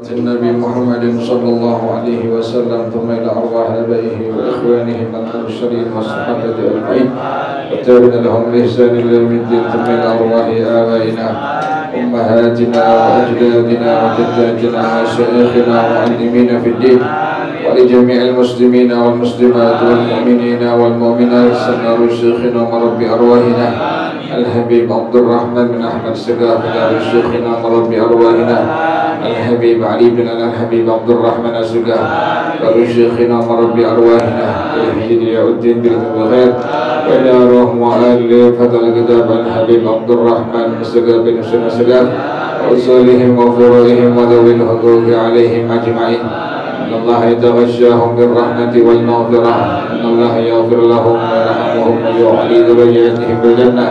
النبي محمد صلى الله عليه وسلم ثم إلى أرواح آبائه وإخوانه من المرسلين والصحابة أجمعين والتابعين لهم بإحسان إلى يوم الدين ثم إلى أرواح آبائنا أمهاتنا وأجدادنا وجداتنا وشيخنا ومعلمينا في الدين ولجميع المسلمين والمسلمات والمؤمنين والمؤمنات سنة شيخنا ومربي أرواحنا الحبيب عبد الرحمن بن أحمد السقاف شيخنا ومربي أرواحنا الحبيب علي بن الحبيب عبد الرحمن السقاف شيخنا ومربي أرواحنا الهدي الدين بالخير وإلى روح وآل فضل الكتاب الحبيب عبد الرحمن السقاف بن سنة السقاف وأصولهم وفروعهم وذوي الحقوق عليهم أجمعين. إن الله يتغشاهم بالرحمة والمغفرة إن الله يغفر لهم ويرحمهم ويعلي درجاتهم بالجنة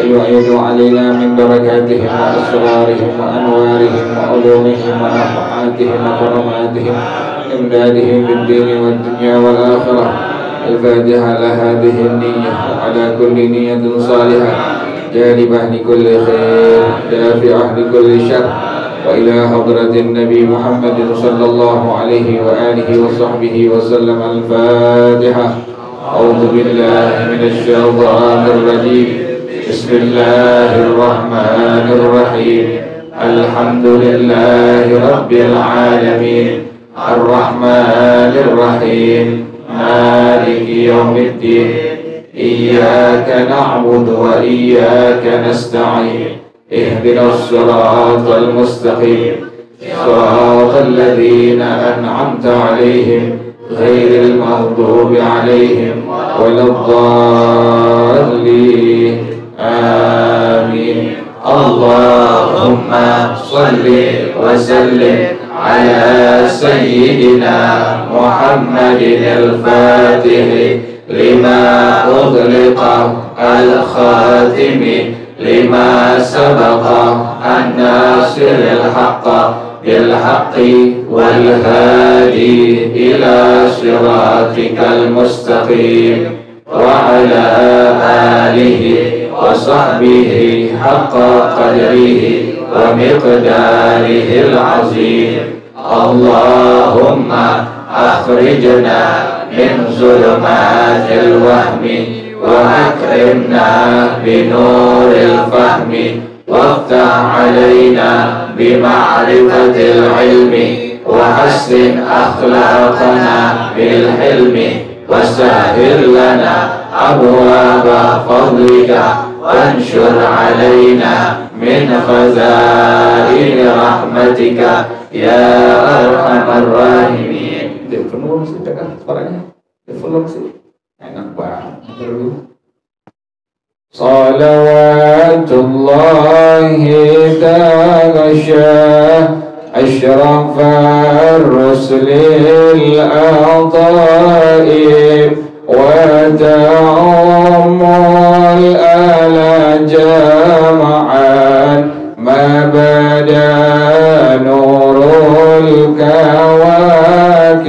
ويعيد علينا من بركاتهم وأسرارهم وأنوارهم وعلومهم ونفحاتهم وكراماتهم إمدادهم بالدين والدنيا والآخرة. الفاتحة على هذه النية وعلى كل نية صالحة جالبة لكل خير دافعة لكل شر وإلى حضرة النبي محمد صلى الله عليه وآله وصحبه وسلم. الفاتحة. أعوذ بالله من الشيطان الرجيم. بسم الله الرحمن الرحيم. الحمد لله رب العالمين الرحمن الرحيم مالك يوم الدين إياك نعبد وإياك نستعين اهدنا الصراط المستقيم صراط الذين أنعمت عليهم غير المغضوب عليهم ولا الضالين آمين. اللهم صل وسلم على سيدنا محمد الفاتح لما أغلق الخاتم لما سبق الناصر الحق بالحق والهادي إلى صراطك المستقيم وعلى آله وصحبه حق قدره ومقداره العظيم. اللهم أخرجنا من ظلمات الوهم وأكرمنا بنور الفهم وافتح علينا بمعرفة العلم وحسن أخلاقنا بالحلم وسهل لنا أبواب فضلك وانشر علينا من خزائن رحمتك يا أرحم الراحمين. enak banget. Salawatullahi taghsha ashrafar rusulil a'ta'i wa ta'ammul ala jama'an ma bada nurul kawakib.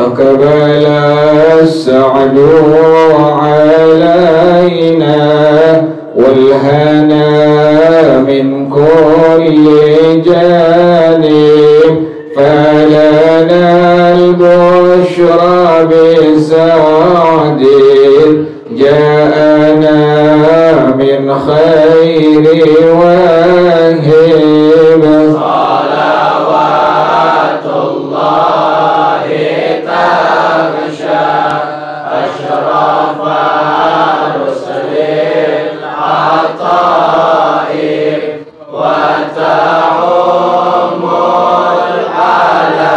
أقبل السعد علينا والهنا من كل جانب فلنا البشرى بسعد جاءنا من خير واهب. وتعم العلى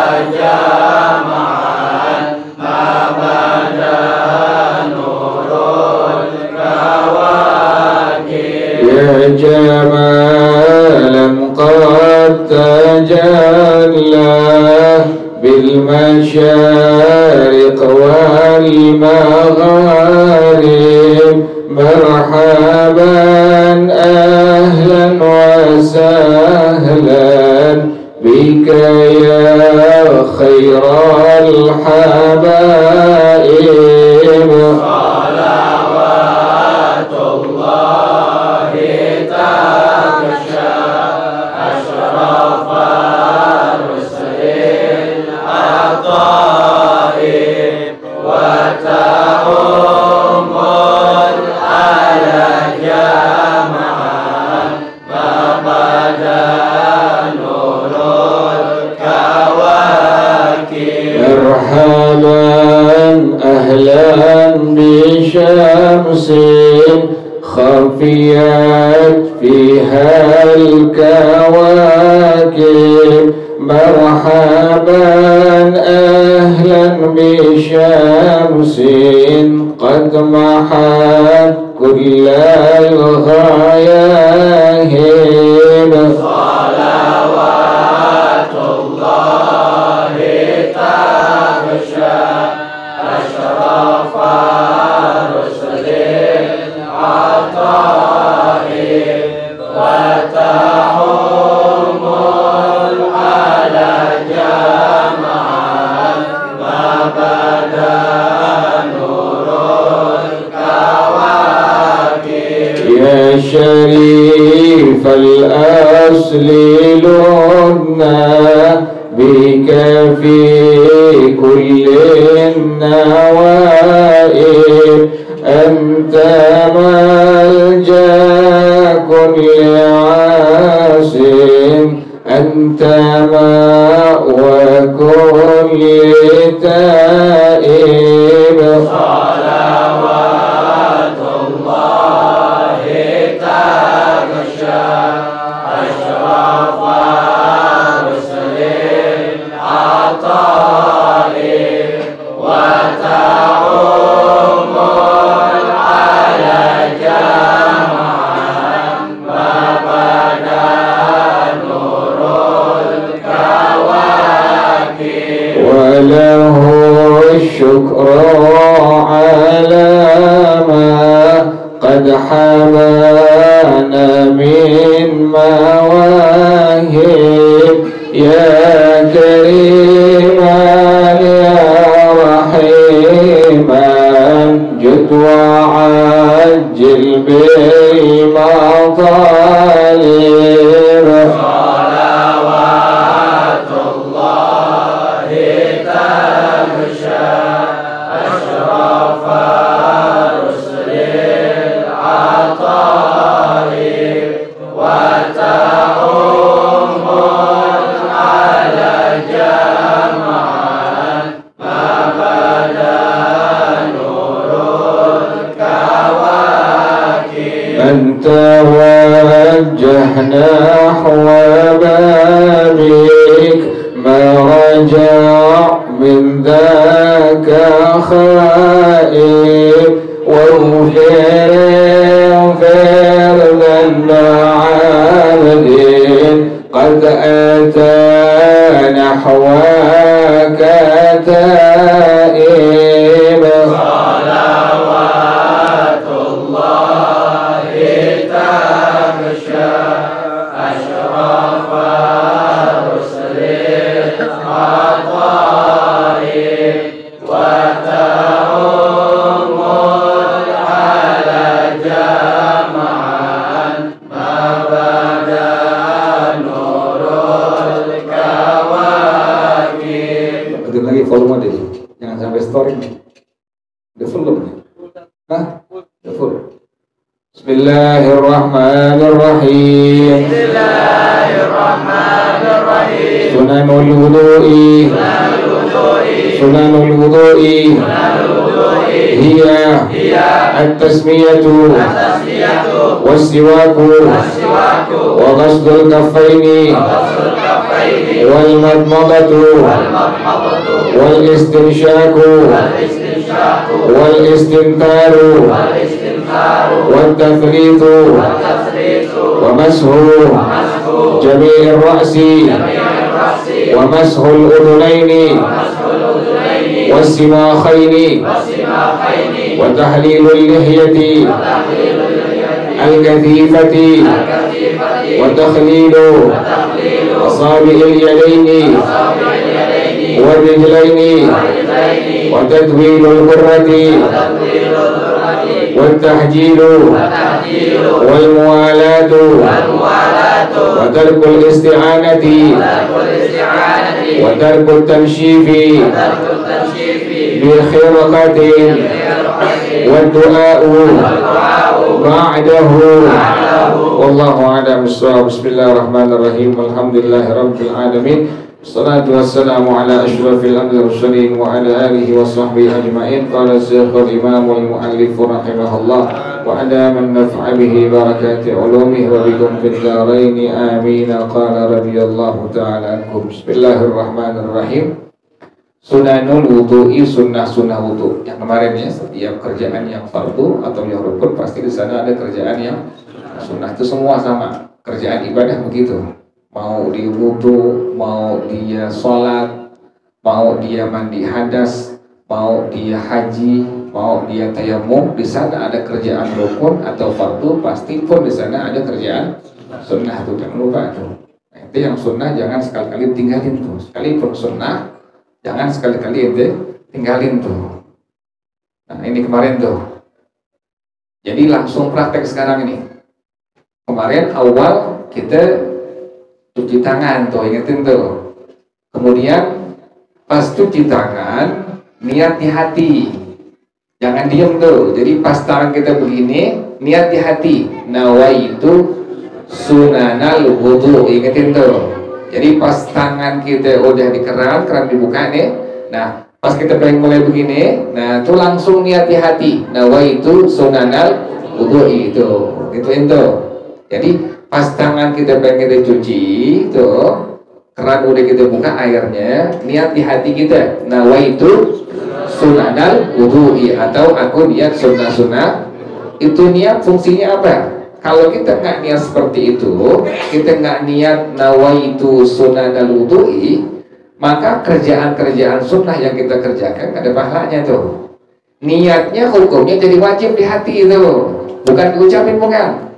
المشارق والمغارب مرحبا أهلا وسهلا بك يا خير الحبائب صلوات الله تغشى أشرف رسل العطائب وتعم على جمعا ما بدا نور الكواكب مرحبا أهلا بشمس خفيت فيها الكواكب مرحبا أهلا بشمس قد محت كل الغياهب صلوات الله تغشى أشرف رسل العطائب وتعم على جمعا ما بدا نور الكواكب يا شريف الأصل لنا بك في كل النوائب أنت ملجأ كل عاص أنت مأوى كل تائب صلوات الله تغشى أشرف رسل العطائب وتعم على جمعا ما بدا نور الكواكب وله الشكر على ما قد حمانا من مواهب يا كريما يا رحيما جد وعجل بالمطالب صلوات الله تغشى أشرف رسل العطائب وتعم على جمعا ما بدا نور الكواكب من توجه نحو بابك ما رجع من ذاك خائب واغفر ذنب عبد قد أتى نحوك تائب صلوات الله تغشى أشرف رسل العطائب وتعم على جمعا ما بدا نور الكواكب. Betul lagi volume deh, jangan sampai storing. Udah full belum? Hah? Udah full. Bismillahirrahmanirrahim. Bismillahirrahmanirrahim. Sunanul wudu'i. Sunanul wudu'i. Hiya at-tasmiyatu was-siwaku wa ghasdul kaffaini wal madmadatu wal istinshaku wal istintaru wal tafritu wa mashu jami'ir ra'si wa mashu al-udhunaini والسماخين وتحليل اللحية الكثيفة وتخليل أصابع اليدين والرجلين وتدويل القرة والتحجيل والموالاة وترك الاستعانة وترك التنشيف بخرقة والدعاء بعده والله أعلم بالصواب. بسم الله الرحمن الرحيم الحمد لله رب العالمين الصلاة والسلام على أشرف الأنبياء والمرسلين وعلى آله وصحبه أجمعين. قال الشيخ الإمام المؤلف رحمه الله وأدام النفع به بركات علومه وبكم في الدارين آمين. قال رضي الله تعالى عنكم. بسم الله الرحمن الرحيم. Sunanul wudu'i, sunnah-sunnah wudu. Yang kemarin ya, setiap kerjaan yang fardu atau yang rukun pasti di sana ada kerjaan yang sunnah. Itu semua sama. Kerjaan ibadah begitu. Mau di wudu, mau dia sholat, mau dia mandi hadas, mau dia haji, mau dia tayamum, di sana ada kerjaan rukun atau fardu, pasti pun di sana ada kerjaan sunnah. Tuh jangan lupa tuh. Nah, itu yang sunnah jangan sekali-kali tinggalin tuh. Sekalipun sunnah jangan sekali-kali ente tinggalin tuh. Nah ini kemarin tuh. Jadi langsung praktek sekarang ini. Kemarin awal kita cuci tangan tuh, ingetin tuh. Kemudian pas cuci tangan niat di hati. Jangan diem tuh. Jadi pas tangan kita begini niat di hati. Nawaitu sunanal wudu, ingetin tuh. Jadi pas tangan kita udah di keran dibuka nih. Nah, pas kita pengen mulai begini, nah itu langsung niat di hati. Nawaitu sunanal wudu'i itu. Jadi pas tangan kita pengen kita cuci, itu keran udah kita buka airnya, niat di hati kita. Nawaitu sunanal wudu'i atau aku niat sunnah-sunnah. Itu niat fungsinya apa? Kalau kita nggak niat seperti itu, kita nggak niat nawaitu sunanal wudu'i, maka kerjaan-kerjaan sunnah yang kita kerjakan nggak ada pahalanya tuh. Niatnya hukumnya jadi wajib di hati itu, bukan diucapin, bukan.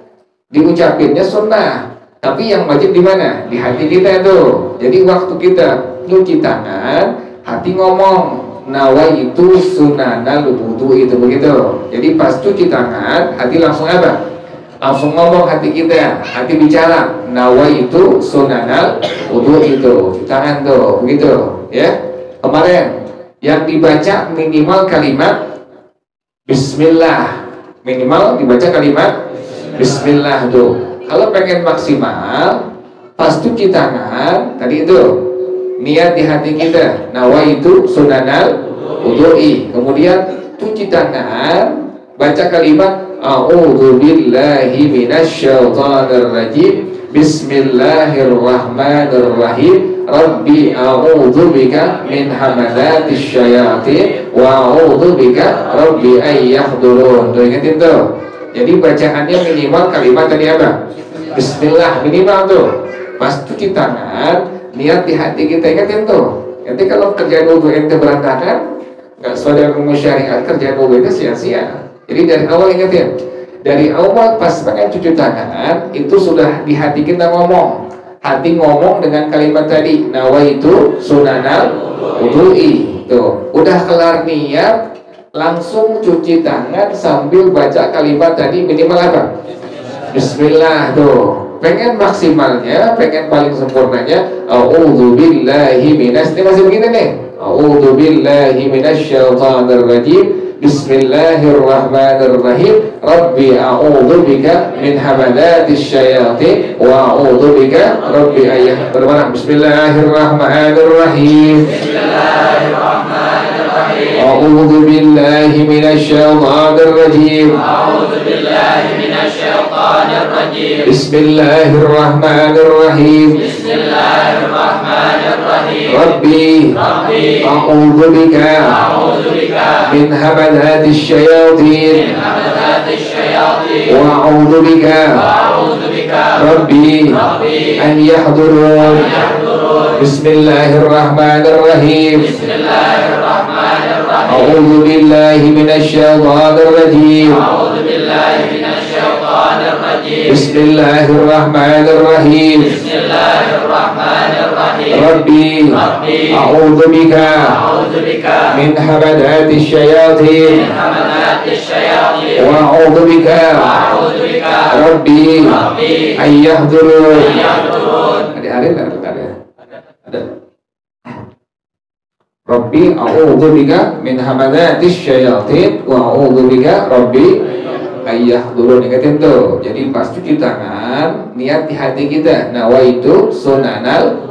Diucapinnya sunnah, tapi yang wajib di mana? Di hati kita tuh. Jadi waktu kita nyuci tangan, hati ngomong nawaitu sunanal wudu'i itu begitu. Jadi pas cuci tangan, hati langsung apa? Langsung ngomong hati kita, hati bicara nawaitu sunanal wudu itu tangan tuh begitu ya. Kemarin yang dibaca minimal kalimat bismillah, minimal dibaca kalimat bismillah tuh. Kalau pengen maksimal pas cuci tangan tadi itu niat di hati kita nawaitu sunanal wudu'i, kemudian cuci tangan baca kalimat a'udzu billahi minasyaitonir rajim bismillahirrahmanirrahim rabbi a'udzu bika min hamadatis syayatin wa a'udzu bika rabbi ay yahdurun. Tuh ingetin tuh. Jadi bacaannya minimal kalimat tadi apa? Bismillah minimal tuh. Pas cuci tangan niat di hati kita, ingetin tuh. Nanti kalau kerjaan wudu ente berantakan, nggak sesuai dengan syariat, kerjaan wudu itu sia-sia. Jadi dari awal ingetin, dari awal pas pengen cuci tangan itu sudah di hati kita ngomong, hati ngomong dengan kalimat tadi nawaitu sunanal wudu'i. Tuh, udah kelar niat, langsung cuci tangan sambil baca kalimat tadi minimal apa? Bismillah tuh. Pengen maksimalnya, pengen paling sempurnanya, a'udzu billahi minas, ini masih begini nih. A'udzu billahi minasyaitonir rajim. Bismillahirrahmanirrahim. Rabbi a'udzu bika min hamadatis syayatin wa a'udzu bika rabbi ayyah. Berbareng Bismillahirrahmanirrahim. Bismillahirrahmanirrahim. A'udzu billahi minasyaitonir rajim. A'udzu billahi minasyaitonir rajim. Bismillahirrahmanirrahim. Bismillahirrahmanirrahim. Rabbi a'udzu bika min hamadatis syayatin wa a'udzu bika rabbi an yahdurun. Bismillahirrahmanirrahim. A'udzu billahi minasyaitonir rajim. Bismillahirrahmanirrahim. Rabbi a'udzu bika min hamadatis syayatin wa a'udzu bika Rabbi ayyahdurun. Ada. Rabbi a'udzu bika min hamadatis syayatin wa a'udzu bika Rabbi ayyahdurun. Ingatin tuh. Jadi pas cuci tangan, niat di hati kita, nawaitu sunanal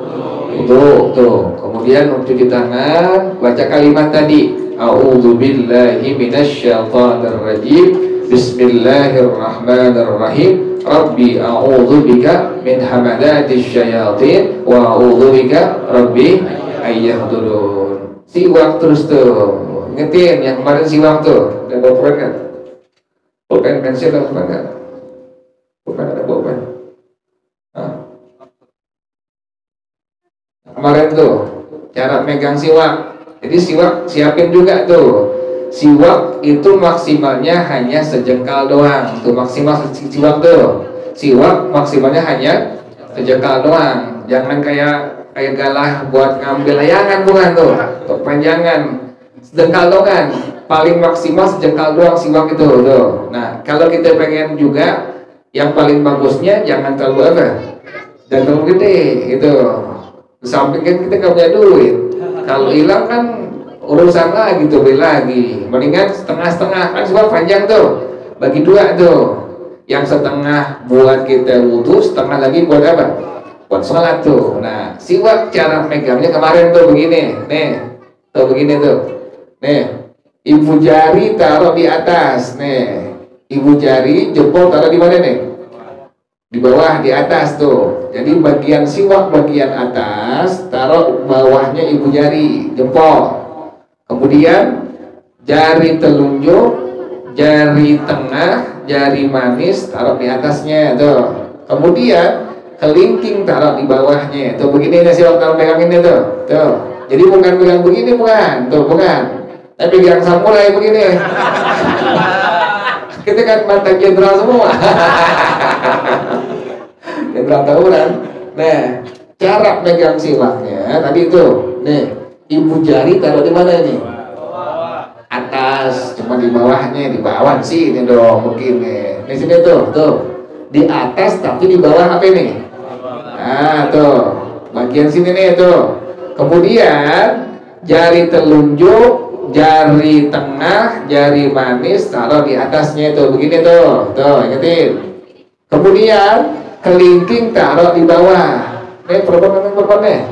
wudu tuh. Kemudian cuci tangan, baca kalimat tadi, a'udzu billahi minasyaitonir rajim. Bismillahirrahmanirrahim. Rabbi a'udzu bika min hamadatis syayatin wa a'udzu bika Rabbi ayyahdurun. Siwak terus tuh. Ingetin yang kemarin siwak tuh. Ada bawa kan? Pulpen pensil ada enggak? Pulpen ada pulpen. Kemarin tuh cara megang siwak. Jadi siwak siapin juga tuh. Siwak itu maksimalnya hanya sejengkal doang. Tuh maksimal siwak tuh. Siwak maksimalnya hanya sejengkal doang. Jangan kayak galah buat ngambil layangan, bukan tuh. Kepanjangan. Sejengkal doang kan. Paling maksimal sejengkal doang siwak itu tuh. Nah, kalau kita pengen juga yang paling bagusnya jangan terlalu apa? Jangan terlalu gede gitu. Di samping kan kita nggak punya duit. Kalau hilang kan urusan lagi tuh, beli lagi. Mendingan setengah-setengah, kan siwak panjang tuh. Bagi dua tuh. Yang setengah buat kita wudu, setengah lagi buat apa? Buat sholat tuh. Nah, siwak cara megangnya kemarin tuh begini. Nih, tuh begini tuh. Nih. Ibu jari taruh di atas, nih. Ibu jari jempol taruh di mana nih? Di bawah, di atas tuh. Jadi bagian siwak bagian atas, taruh bawahnya ibu jari, jempol. Kemudian jari telunjuk, jari tengah, jari manis taruh di atasnya tuh. Kemudian kelingking taruh di bawahnya. Tuh begini nih siwak taruh pegang ini tuh. Tuh. Jadi bukan pegang begini, bukan. Tuh, bukan. Tapi yang samurai begini. Kita kan mantan jenderal semua. Jenderal tawuran. Nah, cara megang siwaknya tadi itu. Nih, ibu jari taruh di mana ini? Atas, cuma di bawahnya, di bawah sih ini dong, begini. Di sini tuh. Di atas tapi di bawah apa ini? Nah, tuh. Bagian sini nih tuh. Kemudian jari telunjuk, jari tengah, jari manis taruh di atasnya itu begini tuh, ingetin. Kemudian kelingking taruh di bawah. Nih perempuan nih.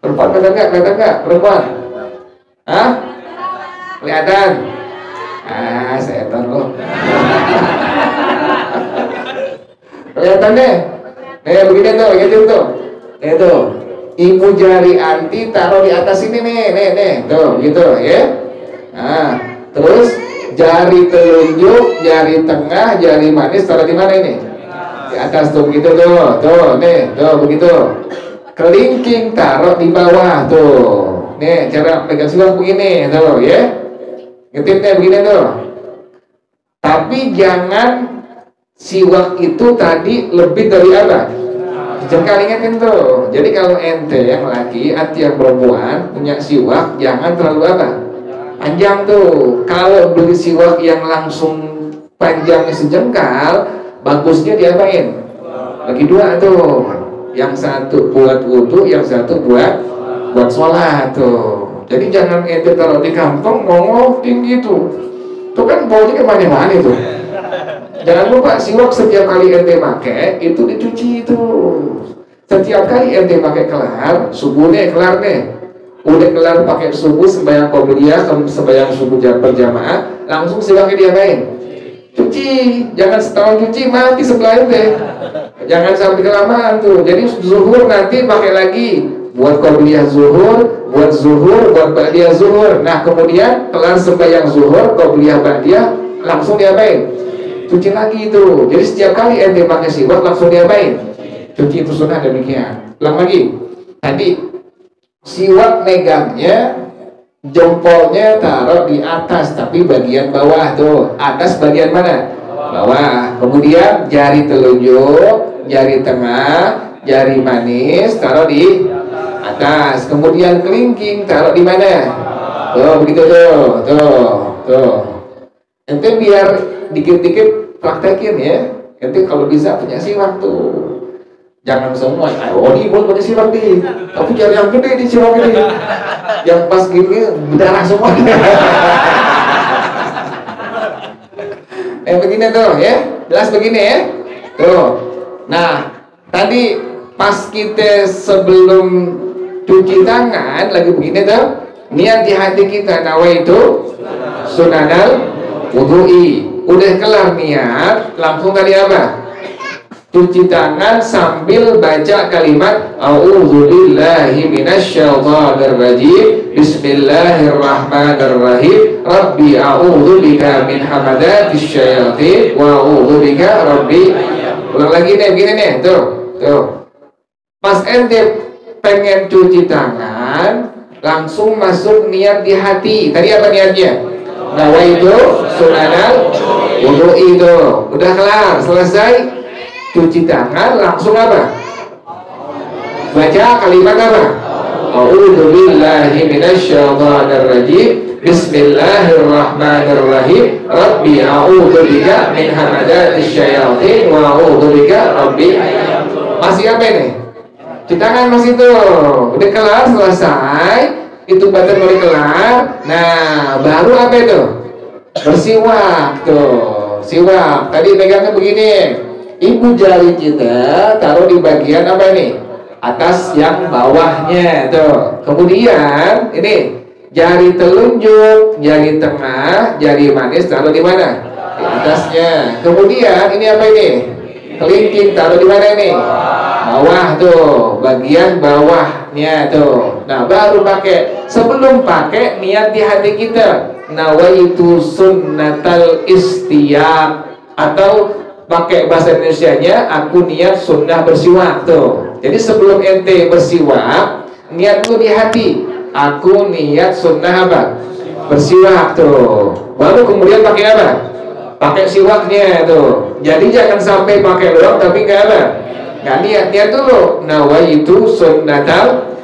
Perempuan kelihatan nggak? Perempuan? Hah? Kelihatan? Setan loh. Kelihatan deh. Nih begini tuh, ingetin tuh. Nih tuh. Ibu jari anti taruh di atas ini nih, tuh gitu ya. Nah, terus jari telunjuk, jari tengah, jari manis taruh di mana ini? Di atas tuh begitu tuh, nih, tuh begitu. Kelingking taruh di bawah tuh. Nih cara pegang siwak begini tuh ya. Ngetipnya begini tuh. Tapi jangan siwak itu tadi lebih dari apa? Jengkal, ingetin tuh. Jadi kalau ente yang laki atau yang perempuan punya siwak, jangan terlalu apa? Panjang tuh. Kalau beli siwak yang langsung panjangnya sejengkal, bagusnya diapain? Bagi dua tuh. Yang satu buat wudu, yang satu buat sholat tuh. Jadi jangan ente taruh di kantong ngomong tinggi tuh. Tuh kan baunya kemana-mana tuh. Jangan lupa siwak setiap kali ente pakai itu dicuci itu. Setiap kali ente pakai kelar, subuhnya kelar nih. Udah kelar pakai subuh sembahyang qobliyah, sembahyang subuh berjamaah, langsung siwaknya diapain? Cuci. Jangan setahun cuci mati sebelah ente. Jangan sampai kelamaan tuh. Jadi zuhur nanti pakai lagi buat qobliyah zuhur, buat ba'diyah zuhur. Nah, kemudian kelar sembahyang zuhur, qobliyah ba'diyah langsung diapain? Cuci lagi itu. Jadi setiap kali ente pakai siwak langsung diapain? Cuci, itu sunnah demikian. Ulang lagi. Tadi siwak megangnya Jempolnya taruh di atas, tapi bagian bawah tuh. Atas bagian mana? Bawah. Kemudian jari telunjuk, jari tengah, jari manis taruh di atas. Kemudian kelingking taruh di mana? Tuh, begitu tuh. Tuh. Ente biar dikit-dikit praktekin ya. Ente kalau bisa punya siwak tuh. Jangan semua, oh ini buat pakai siwak nih. Tapi cari yang gede di siwak ini. Yang pas gini berdarah semua. Begini tuh ya, jelas begini ya. Tuh. Nah, tadi pas kita sebelum cuci tangan lagi begini tuh, niat di hati kita nawaitu sunanal wudu'i. Udah kelar niat, langsung tadi apa? Cuci tangan sambil baca kalimat a'udzubillahi minasyaitonir rajim, bismillahirrahmanirrahim, rabbi a'udzubika min hamadatis syayatin wa a'udzubika rabbi. Ulang lagi nih, begini nih, tuh. Pas ente pengen cuci tangan, langsung masuk niat di hati. Tadi apa niatnya? Nawaitu sunanal wudu'i itu. Udah kelar, selesai cuci tangan, langsung apa? Baca kalimat apa? A'udzubillahi minasyaitonir rajim, bismillahirrahmanirrahim, rabbi a'udzubika min hamadatis syayatin wa a'udzubika rabbi. Masih apa ini? Cuci tangan masih tuh. Udah kelar, selesai. Itu badan mulai kelar. Nah, baru apa itu? Bersiwak tuh. Siwak. Tadi pegangnya begini. Ibu jari kita taruh di bagian apa ini? Atas yang bawahnya tuh. Kemudian ini jari telunjuk, jari tengah, jari manis taruh di mana? Di atasnya. Kemudian ini apa ini? Kelingking taruh di mana ini? Bawah tuh, bagian bawahnya tuh. Nah, baru pakai. Sebelum pakai niat di hati kita. Nawaitu sunnatal istiyaq, atau pakai bahasa Indonesianya, aku niat sunnah bersiwak tuh. Jadi sebelum ente bersiwak, niat dulu di hati, aku niat sunnah apa? Bersiwak tuh. Baru kemudian pakai apa? Pakai siwaknya tuh. Jadi jangan sampai pakai doang tapi nggak apa? Nggak niat dulu. Nawaitu sunnatal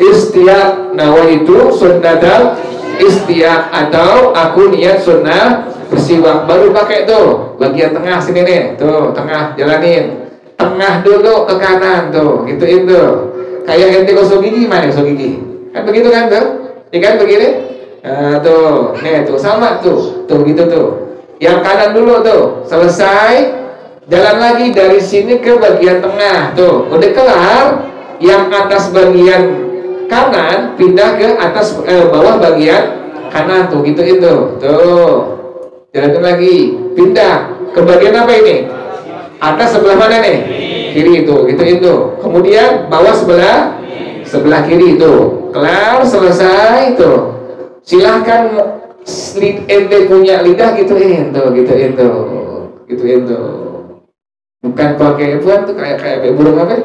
istiyaq, nawaitu sunnatal istiyaq, atau aku niat sunnah bersiwak. Baru pakai tuh bagian tengah sini nih, tuh tengah jalanin, tengah dulu ke kanan tuh, gituin tuh. Kayak ente gosok gigi, mana gosok gigi? Kan begitu kan tuh, ikan begini, tuh, nih tuh sama tuh gitu tuh. Yang kanan dulu tuh, selesai, jalan lagi dari sini ke bagian tengah tuh, udah kelar. Yang atas bagian kanan pindah ke atas bawah bagian kanan tuh, gituin tuh, tuh. Jalan lagi, pindah ke bagian apa ini? Atas sebelah mana nih? Kiri itu, gitu. Kemudian bawah sebelah kiri itu. Kelar, selesai itu. Silahkan ente punya lidah gituin tuh. Bukan pakai buat tuh kayak burung apa?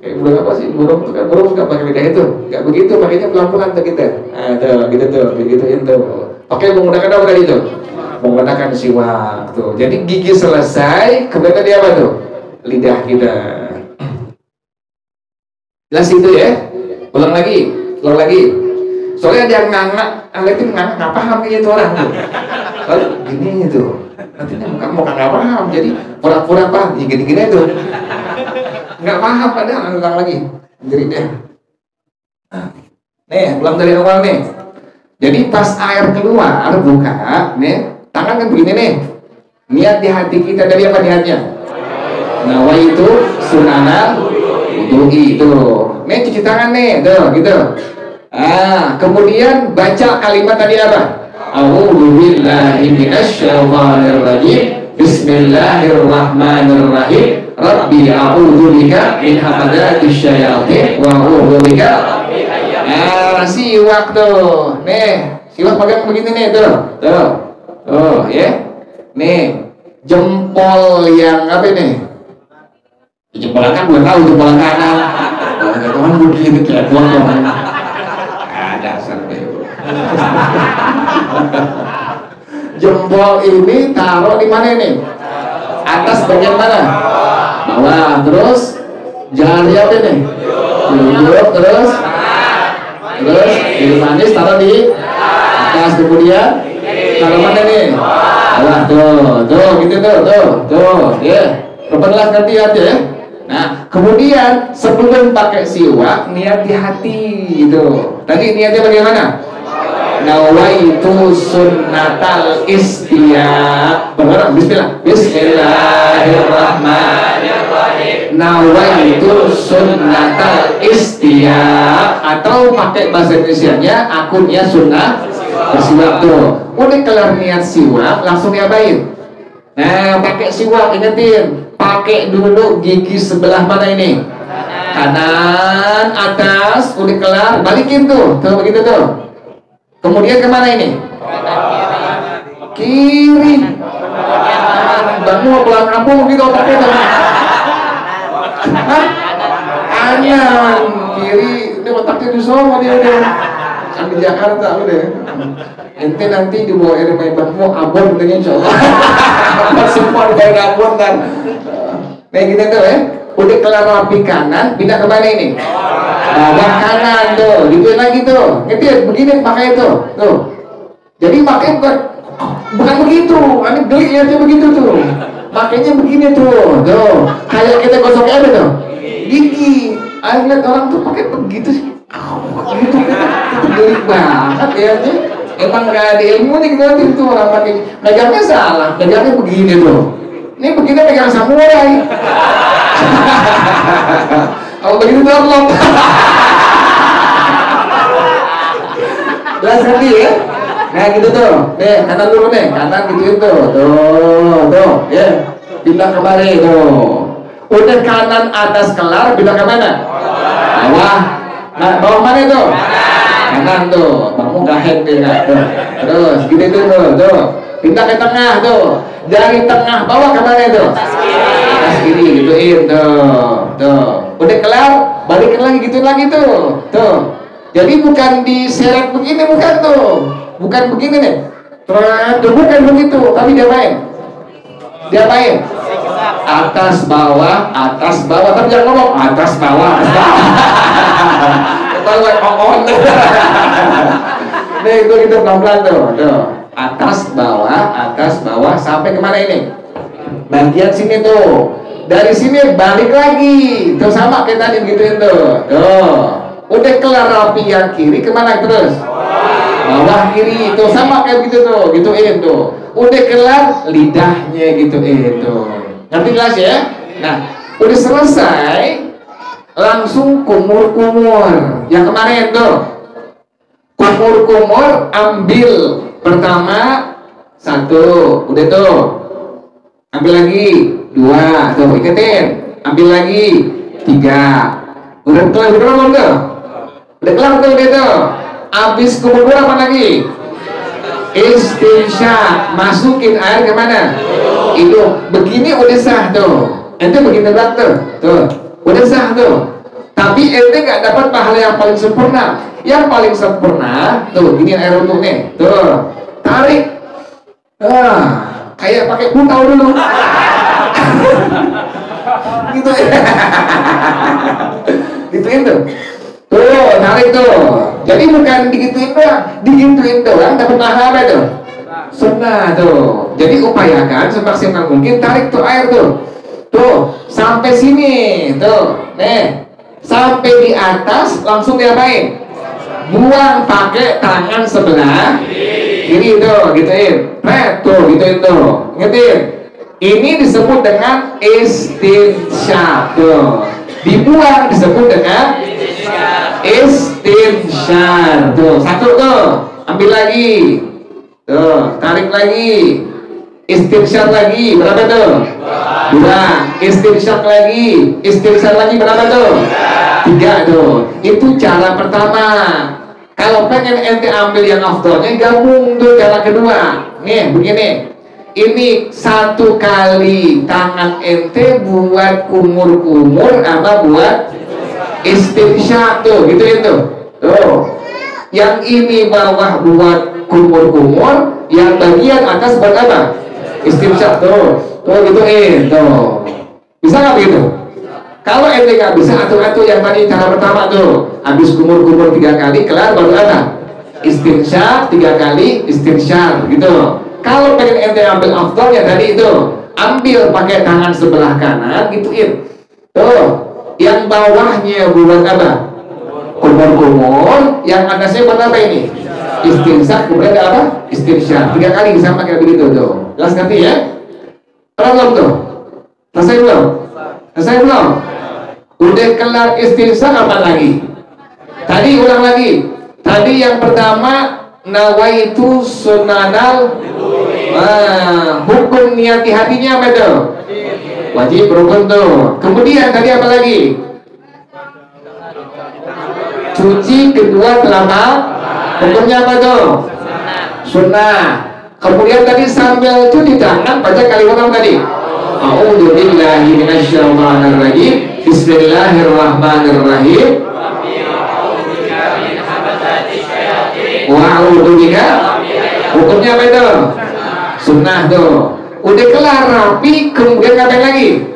Kayak burung apa sih? Burung tuh kan, burung suka pakai lidah itu. Gak begitu, pakainya pelan-pelan tuh kita. Tuh, gituin tuh. Pakai menggunakan apa tadi tuh? Menggunakan siwak tuh. Jadi gigi selesai, kemudian tadi apa tuh? Lidah kita. Jelas itu ya? Ulang lagi. Soalnya ada yang nggak paham kayak itu orang tuh. Lalu gini tuh. Nantinya muka nggak paham, jadi pura-pura paham. Gini tuh. Nggak paham padahal. Ulang lagi. Jadi deh. Nih, ulang dari awal nih. Jadi pas air keluar, buka, nih. Tangan kan begini nih. Niat di hati kita dari apa niatnya? Nawaitu sunanal wudu'i itu. Nih cuci tangan nih, tuh gitu. Kemudian baca kalimat tadi apa? A'udzubillahi minasyaitonir rajim, bismillahirrahmanirrahim, rabbi a'udzubika min hamadatis syayatin wa a'udzubika. Siwak tuh. Nih, siwak pegang begini nih, tuh. Oh ya, nih jempol yang apa nih? Jempol kanan gue tahu, jempol kanan. Teman begini kayak buang. Ada sampai. Jempol ini taruh di mana ini? Atas bagian mana? Bawah. Terus jari apa ini? Tunjuk. Terus jari manis taruh di atas. Kemudian taruh mana nih? Bawah. Tuh gitu tuh ya. Perbelas nanti aja ya. Nah, kemudian sebelum pakai siwak, niat di hati gitu. Tadi niatnya bagaimana? Nawaitu sunnatal istia. Bergerak, bismillah. Bismillahirrahmanirrahim. Nawaitu sunnatal istia. Atau pakai bahasa Indonesianya, aku niat sunnah bersiwak tuh. Udah kelar niat siwak, langsung diapain? Nah, pakai siwak, ingetin. Pakai dulu gigi sebelah mana ini? Kanan, atas, udah kelar, balikin tuh begitu tuh. Kemudian kemana ini? Kiri. Bangun mau pulang kampung gitu otaknya tuh. Kanan, kiri, ini otaknya di Solo dia udah. Kan di Jakarta udah. Ente nanti dibawa rumah ibamu abon katanya insyaallah. Semua dibayar abon kan. Nah gitu tuh ya. Udah kelar rapi kanan, pindah ke mana ini? Bawah kanan tuh, gitu lagi tuh. Ngerti? Begini pakai tuh. Jadi pakai bukan begitu. Ini geli aja begitu tuh. Makanya begini tuh. Kayak kita gosok air tuh. Gigi. Aku lihat orang tuh pakai begitu sih. Gitu itu geli banget ya. Emang gak ada ilmu nih gitu tuh orang pakai. Megangnya salah. Megangnya begini tuh. Ini begini pegang samurai. Kalau begitu download. Jelas nanti ya. Nah gitu tuh. Nih kanan dulu nih. Kanan gituin tuh. Tuh. Ya. Pindah kemari tuh. Udah kanan atas kelar. Pindah ke mana? Bawah. Nah bawah mana tuh? Kanan tuh. Kamu gaheng deh nggak tuh. Terus gitu tuh. Pindah ke tengah tuh. Dari tengah bawah ke mana tuh? Atas kiri gituin tuh. Udah kelar, balikin lagi gituin lagi tuh. Jadi bukan diseret begini, bukan tuh. Bukan begini nih. Tuh bukan begitu, tapi diapain? Atas bawah. Tapi jangan ngomong atas bawah. Nih itu gitu pelan-pelan tuh. Atas bawah sampai kemana ini? Bagian sini tuh. Dari sini balik lagi. Tuh sama kayak tadi gituin tuh. Udah kelar rapi yang kiri kemana terus? Bawah kiri. Tuh sama kayak gitu tuh. Gituin tuh. Udah kelar lidahnya gituin tuh. Ngerti jelas ya? Nah, udah selesai. Langsung kumur-kumur. Yang kemarin tuh. Kumur-kumur ambil. Pertama 1, udah tuh. Ambil lagi 2, tuh iketin. Ambil lagi 3. Udah kelar belum tuh? Udah kelar tuh gitu. Abis kumur apa lagi? Istinsyaq. Masukin air kemana? Hidung. Begini udah sah tuh. Ente begini berat tuh. Udah sah tuh. Tapi ente nggak dapat pahala yang paling sempurna. Yang paling sempurna tuh gini air untuk nih tuh tarik kayak pakai puntau dulu gitu gituin tuh tarik tuh. Jadi bukan digituin doang dapat pahala tuh sunnah tuh. Jadi upayakan semaksimal mungkin tarik tuh air tuh sampai sini tuh nih sampai di atas langsung diapain? Buang pakai tangan sebelah kiri tuh, gituin. Tuh, gituin tuh. Ngertiin? Ini disebut dengan istinsyaq tuh. Dibuang disebut dengan istinsyaq tuh. 1 tuh. Ambil lagi. Tuh, tarik lagi. Istinsyaq lagi. Berapa tuh? 2. Istinsyaq lagi berapa tuh? 3 tuh. Itu cara pertama. Kalau pengen ente ambil yang afdolnya gabung tuh cara kedua. Nih begini. Ini 1 kali tangan ente buat kumur-kumur apa buat istinsyaq tuh, gitu itu. Tuh. Yang ini bawah buat kumur-kumur, yang bagian atas buat apa? Istinsyaq tuh. Tuh gituin tuh. Bisa nggak begitu? Kalau ente nggak bisa, atur-atur yang tadi cara pertama tuh. Habis kumur-kumur 3 kali, kelar baru apa? Istinsyaq 3 kali, istinsyaq gitu. Kalau pengen ente ambil afdalnya tadi itu, ambil pakai tangan sebelah kanan, gituin. Tuh, yang bawahnya buat apa? Kumur-kumur, yang atasnya buat apa ini? Istinsyaq, kemudian ada apa? Istinsyaq 3 kali sama kayak begitu tuh. Jelas ngerti ya? Belum tuh? Selesai belum? Selesai belum? Udah kelar istinsyaq apa lagi? Tadi ulang lagi. Tadi yang pertama nawaitu sunanal. Hukum niat di hatinya apa tuh? Wajib rukun tuh. Kemudian tadi apa lagi? Cuci kedua telapak. Hukumnya apa tuh? Sunnah. Kemudian tadi sambil cuci tangan baca kalimat apa tadi? A'udzu billahi minasyaitonir rajim. Bismillahirrahmanirrahim. Wa'udzu bika. Hukumnya apa itu? Sunnah tuh. Udah kelar rapi, kemudian ngapain lagi?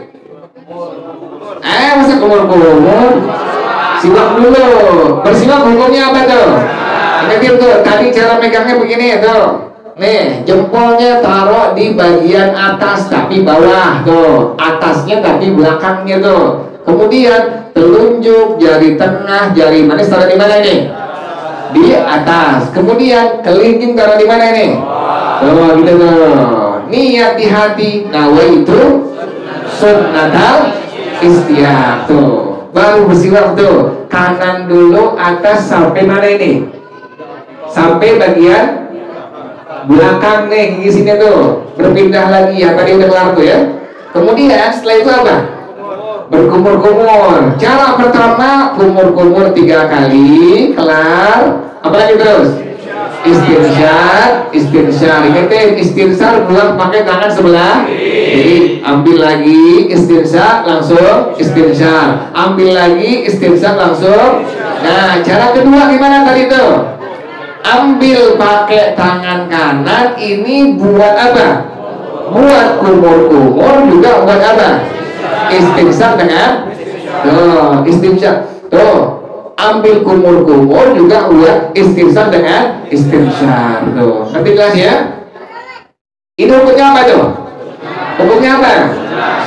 Masa kumur-kumur? Siwak dulu. Bersiwak hukumnya apa tuh? Ingatin tuh, tadi cara megangnya begini tuh. Nih, jempolnya taruh di bagian atas tapi bawah tuh. Atasnya tapi belakangnya tuh. Kemudian telunjuk, jari tengah, jari manis taruh di mana nih? Di atas. Kemudian kelingking taruh di mana nih? Tuh, gitu tuh. Niat di hati, nawaitu sunnatal istiyaq tuh. Baru bersiwak tuh. Kanan dulu, atas sampai mana ini? Sampai bagian belakang nih, gigi sini tuh. Berpindah lagi ya, tadi udah kelar tuh ya. Kemudian setelah itu apa? Berkumur-kumur. Cara pertama kumur-kumur 3 kali, kelar. Apalagi terus? Istinsyaq, istinsyaq. Ingetin, istinsyaq buang pakai tangan sebelah. Jadi ambil lagi istinsyaq, langsung istinsyaq. Ambil lagi istinsyaq, langsung. Nah, cara kedua gimana tadi tuh? Ambil pakai tangan kanan, ini buat apa? Buat kumur-kumur, juga buat apa? Istinsyaq dengan tuh, istinsyaq tuh. Ambil kumur-kumur juga buat istinsyaq dengan istinsyaq tuh. Nanti jelas ya? Ini hukumnya apa tuh? Hukumnya apa?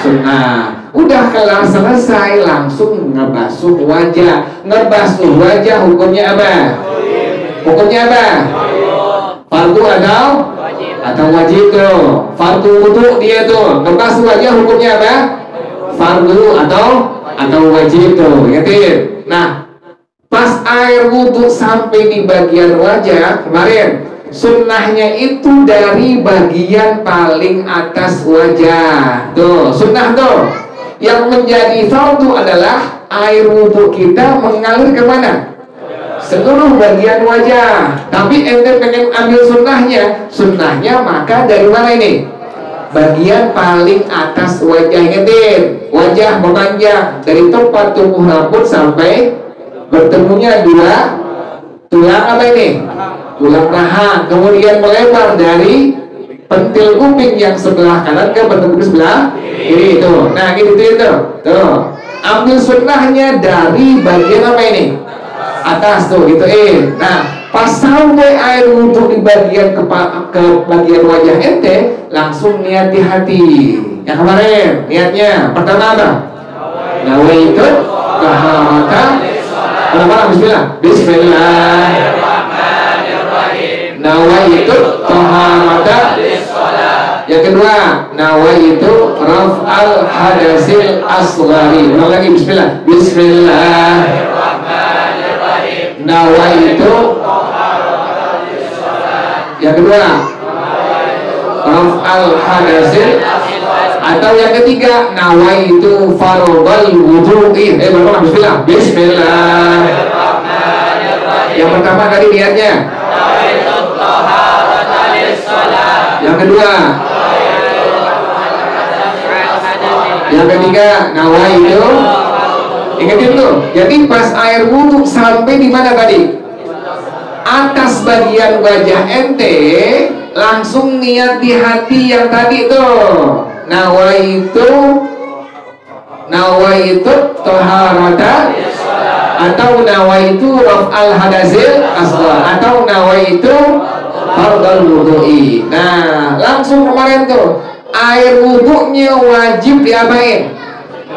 Sunnah. Udah kelar selesai, langsung ngebasuh wajah. Ngebasuh wajah hukumnya apa? Hukumnya apa? Fardu atau wajib tuh. Fardu wudu dia tuh. Ngebasuh wajah hukumnya apa? Fardu atau wajib tuh. Ingatin. Nah, pas air wudu sampai di bagian wajah kemarin, sunnahnya itu dari bagian paling atas wajah. Tuh, sunnah tuh. Yang menjadi fardu adalah air wudu kita mengalir ke mana? Seluruh bagian wajah. Tapi ente pengen ambil sunnahnya maka dari mana ini? Bagian paling atas wajah. Ingetin, wajah memanjang dari tempat tumbuh rambut sampai bertemunya 2 tulang apa ini? Tulang rahang. Kemudian melebar dari pentil kuping yang sebelah kanan ke bertemu sebelah kiri itu. Nah, gitu itu. Tuh. Ambil sunnahnya dari bagian apa ini? Atas tuh, gituin. Nah, pas sampai air wudhu di bagian ke bagian wajah ente, langsung niat di hati. Yang kemarin niatnya pertama apa? Nawaitu taharata. Apa? Bismillah. Bismillahirrahmanirrahim. Nawaitu taharata. Yang kedua, nawaitu raf'al hadasil asghari. Ulang lagi, bismillah. Bismillahirrahmanirrahim. Nawaitu. Yang kedua, raf'al hadasil. Atau yang ketiga, nawaitu fardhal wudu'i. Bapak bismillah. Bismillahirrahmanirrahim. Yang pertama tadi niatnya. Nawaitu taharata lis-shalah. Yang kedua. Yang ketiga, nawaitu. Ingatin tuh. Jadi pas air wudu sampai di mana tadi? atas bagian wajah ente langsung niat di hati yang tadi tuh, nawaitu toharata, atau nawaitu raf'al hadasil asghar, atau nawaitu fardal wudu'i. Nah, langsung kemarin tuh air wudunya wajib diapain?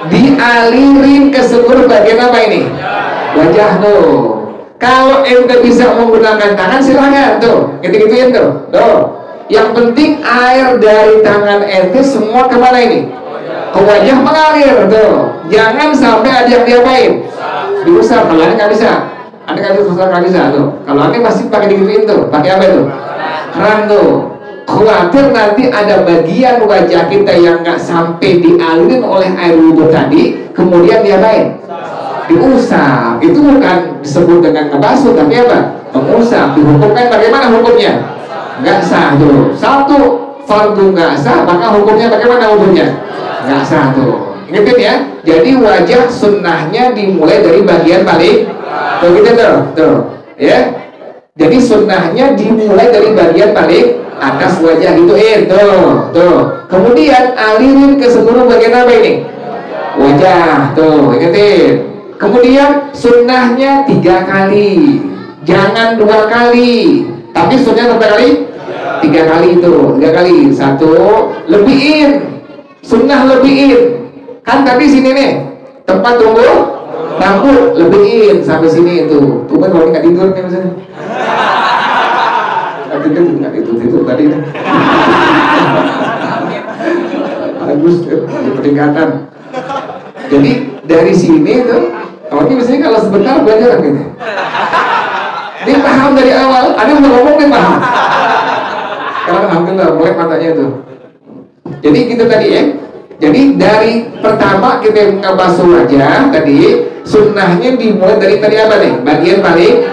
Dialirin ke seluruh bagian apa ini? Wajah tuh. Kalau ente bisa menggunakan tangan silahkan tuh, gitu-gituin tuh. Yang penting air dari tangan ente semua kemana ini? Ke wajah mengalir tuh. Jangan sampai ada yang diapain? Diusap. Kalau ini nggak bisa. Anda nggak bisa tuh. Kalau ini masih pakai digituin tuh. Pakai apa itu? Keran tuh. Khawatir nanti ada bagian wajah kita yang nggak sampai dialirin oleh air wudhu tadi, kemudian diapain? Diusap. Itu bukan disebut dengan ngebasuh, tapi apa? Mengusap. Dihukumkan bagaimana hukumnya? Nggak sah tuh. Satu, fardu nggak sah, maka hukumnya bagaimana hukumnya? Nggak sah tuh. Ingetin ya. Jadi wajah sunnahnya dimulai dari bagian paling tuh gitu tuh. Ya. Jadi sunnahnya dimulai dari bagian paling atas wajah gituin tuh. Kemudian alirin ke seluruh bagian apa ini? Wajah tuh, ingetin. Kemudian sunnahnya 3 kali, jangan 2 kali. Tapi sunnahnya berapa kali? 3 kali itu, 3 kali. 1, lebihin. Sunnah lebihin. Kan tadi sini nih tempat tunggu rambut, lebihin sampai sini itu. Tuh kan kalau nggak tidur nih misalnya. Nggak tidur tadi nih. Bagus, peningkatan. Jadi dari sini tuh. Ini biasanya kalau sebentar belajar gitu. Dia paham dari awal, ada yang ngomong dia paham. Karena alhamdulillah mulai matanya itu. Jadi gitu tadi ya. Jadi dari pertama kita ngebasuh wajah tadi, sunnahnya dimulai dari tadi apa nih? Bagian paling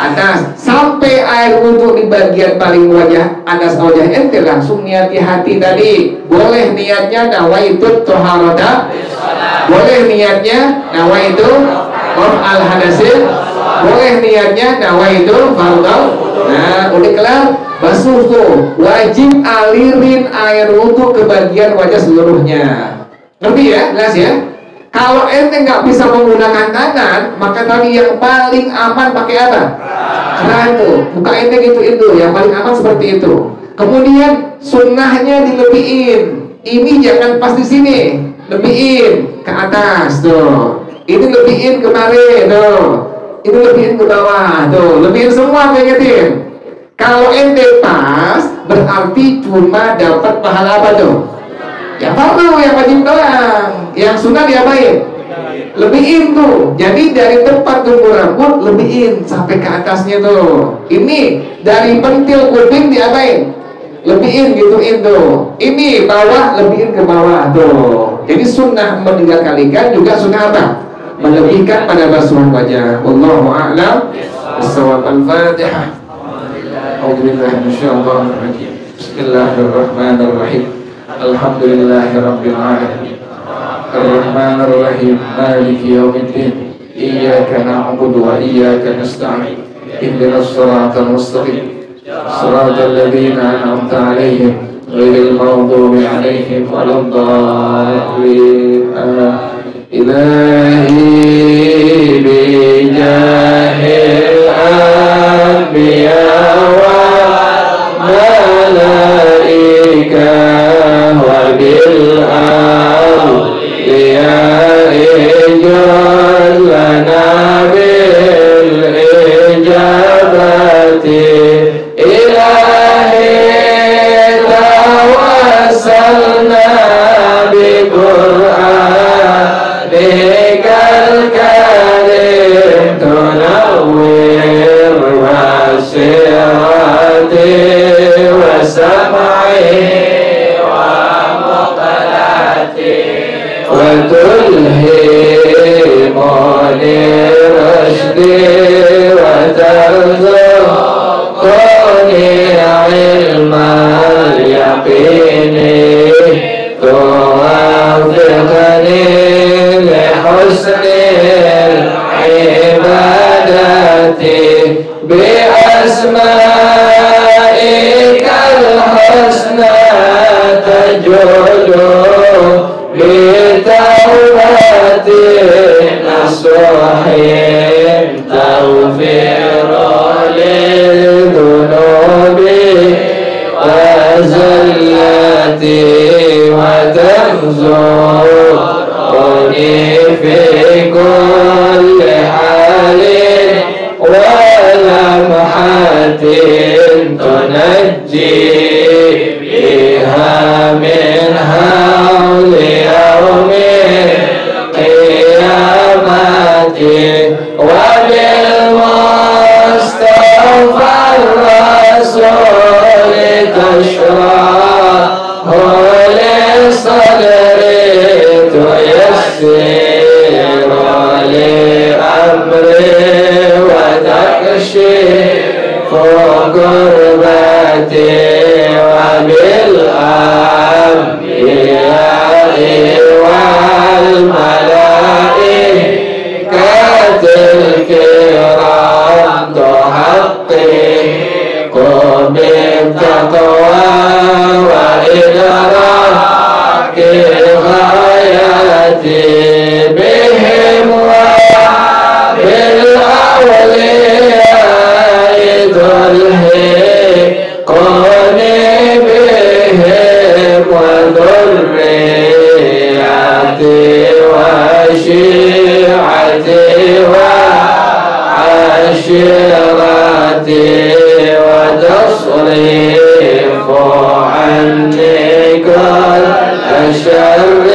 atas sampai air wudhu di bagian paling wajah atas wajah ente langsung niat di hati tadi. Boleh niatnya nawaitu toharata, boleh niatnya nawaitu al hadasil, boleh niatnya nawaitu fardal. Nah, udah kelar basuh tuh, wajib alirin air wudhu ke bagian wajah seluruhnya. Ngerti ya? Jelas ya? Kalau ente nggak bisa menggunakan tangan, maka tadi yang paling aman pakai apa? Keran tuh, buka ente gitu itu, yang paling aman seperti itu. Kemudian sunnahnya dilebihin. Ini jangan pas di sini, lebihin ke atas tuh. Ini lebihin kemari tuh. Ini lebihin ke bawah tuh. Lebihin semua pengetin. Kalau ente pas, berarti cuma dapat pahala apa tuh? Yang fardu, yang wajib doang. Yang sunnah diapain? Lebihin tuh. Jadi dari tempat tumbuh rambut lebihin sampai ke atasnya tuh. Ini dari pentil kuping diapain? Lebihin gituin tuh. Ini bawah lebihin ke bawah tuh. Jadi sunnah meninggalkan juga sunnah apa? Melebihkan pada basuhan wajah. Wallahu a'lam bishawab. Al-Fatihah. A'udzubillahi minasyaitonir rajim. Bismillahirrahmanirrahim. Alhamdulillahirabbil alamin. Ar-Rahmanir Rahim. Maliki yaumiddin. Iyyaka na'budu wa iyyaka nasta'in. Ihdinas siratal mustaqim. Shiratal ladzina an'amta 'alaihim ghairil maghdubi 'alaihim waladdallin. Ilahi bijahil anbiya wal malaikah wa bil awliya ijallana bil ijabati ilahi tawassalna bi Qur'an Bikal kalim tunawwir wasirati wasam'i wa muqalati wa tulhimuni rashdi wa tarzuquni ilmal yaqini tuwafiqani حسن العبادة بأسمائك تنجي بها من هول يوم القيامة وبالمصطفى الرسول تشرح لصدري تيسر لأمري وتكشف كربتي وبالأنبياء والملائكة الكرام تحقق بالتقوى وإدراك غايتي بهم وبالأولياء تلهقني بهم وذريتي وشيعتي وعشيرتي وتصريف عني كل شر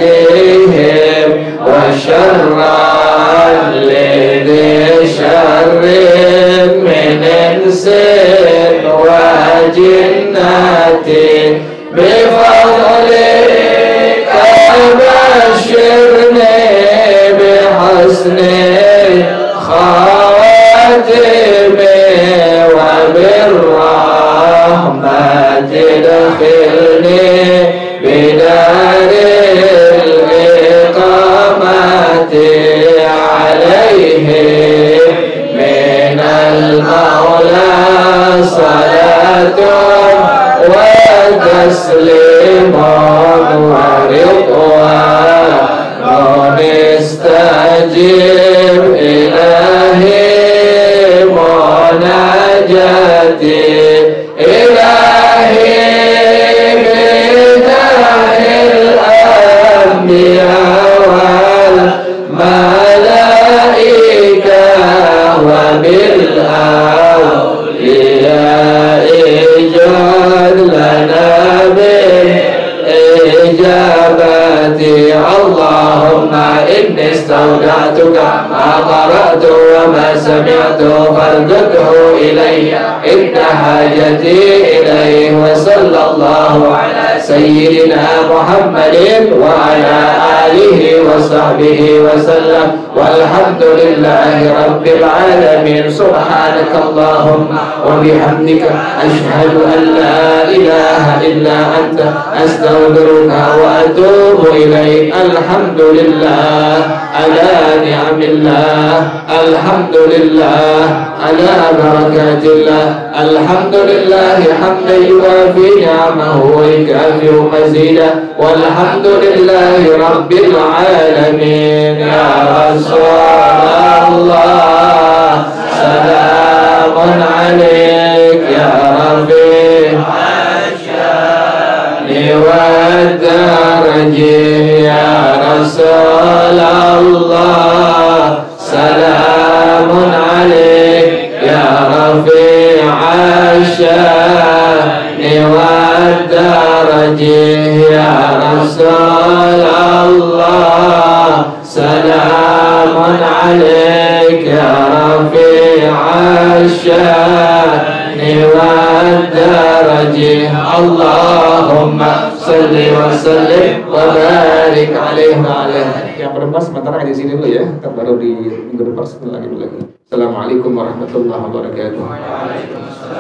بحقهم وشرا لذي شر من انس وجنات بفضلك بشرني بحسن خواتم وبالرحمة ادخلني بدار الإقامة عليه من المولى صلاة وتسليم ورضوان استجب إلهي مناجاتي إلهي بجاه الأنبياء والملائكة وبالأولياء اجعل لنا بالإجابة اللهم إني استودعتك ما قرأت وما سمعت فارجده إلي إن حاجتي إليه وصلى الله على سيدنا محمد وعلى آله وصحبه وسلم والحمد لله رب العالمين سبحانك اللهم وبحمدك أشهد أن لا إله إلا أنت أستغفرك وأتوب إليك الحمد لله على نعم الله الحمد لله على بركات الله الحمد لله حمدا يوافي نعمه ويكافئ مزيدا والحمد لله رب العالمين يا رسول الله سلام عليك يا رفيع الشان والدرج يا رسول الله سلام عليك يا رفيع الشان والدرج يا رسول الله سلام عليك يا رفيع الشان والدرج اللهم صل وسلم وبارك عليه وعلى yang berempat sementara di sini dulu ya, kita baru di minggu depan setelah lagi. Assalamualaikum warahmatullahi wabarakatuh.